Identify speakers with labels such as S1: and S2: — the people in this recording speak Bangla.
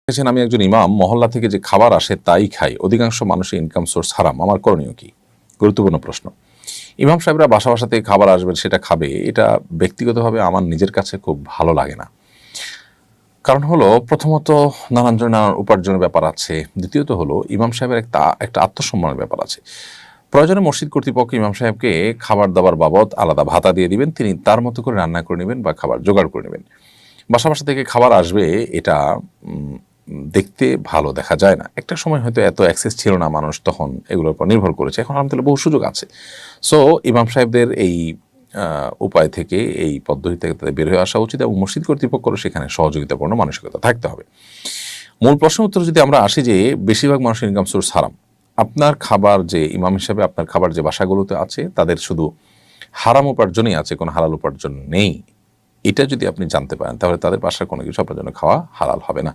S1: আমি একজন ইমাম, মহল্লা থেকে যে খাবার আসে তাই খাই, অধিকাংশ মানুষের ইনকাম সোর্স হারাম, আমার করণীয় কি? গুরুত্বপূর্ণ প্রশ্ন। ইমাম সাহেবরা বাসা বাসা থেকে খাবার আসবে, সেটা খাবে, এটা ব্যক্তিগতভাবে আমার নিজের কাছে খুব ভালো লাগে না। কারণ হলো, প্রথমত নানান জনের নানান উপার্জনের ব্যাপার আছে, দ্বিতীয়ত হলো ইমাম সাহেবের একটা আত্মসম্মানের ব্যাপার আছে। প্রয়োজনে মসজিদ কর্তৃপক্ষ ইমাম সাহেবকে খাবার দাবার বাবদ আলাদা ভাতা দিয়ে দিবেন, তিনি তার মতো করে রান্না করে নেবেন বা খাবার জোগাড় করে নেবেন। বাসা বাসা থেকে খাবার আসবে, এটা দেখতে ভালো দেখা যায় না। একটা সময় হয়তো এত অ্যাক্সেস ছিল না, মানুষ তখন এগুলোর উপর নির্ভর করেছে, এখন আলহামদুলিল্লাহ বহু সুযোগ আছে। সো ইমাম সাহেবদের এই উপায় থেকে, এই পদ্ধতি থেকে তাদের বের হয়ে আসা উচিত এবং মসজিদ কর্তৃপক্ষেরও সেখানে সহযোগিতাপূর্ণ মানসিকতা থাকতে হবে। মূল প্রশ্ন উত্তর যদি আমরা আসি যে বেশিরভাগ মানুষের ইনকাম সোর্স হারাম, আপনার খাবার যে ইমাম হিসাবে আপনার খাবার যে বাসাগুলোতে আছে তাদের শুধু হারাম উপার্জনই আছে, কোনো হালাল উপার্জন নেই, এটা যদি আপনি জানতে পারেন তাহলে তাদের বাসার কোনো কিছু আপনার জন্য খাওয়া হালাল হবে না।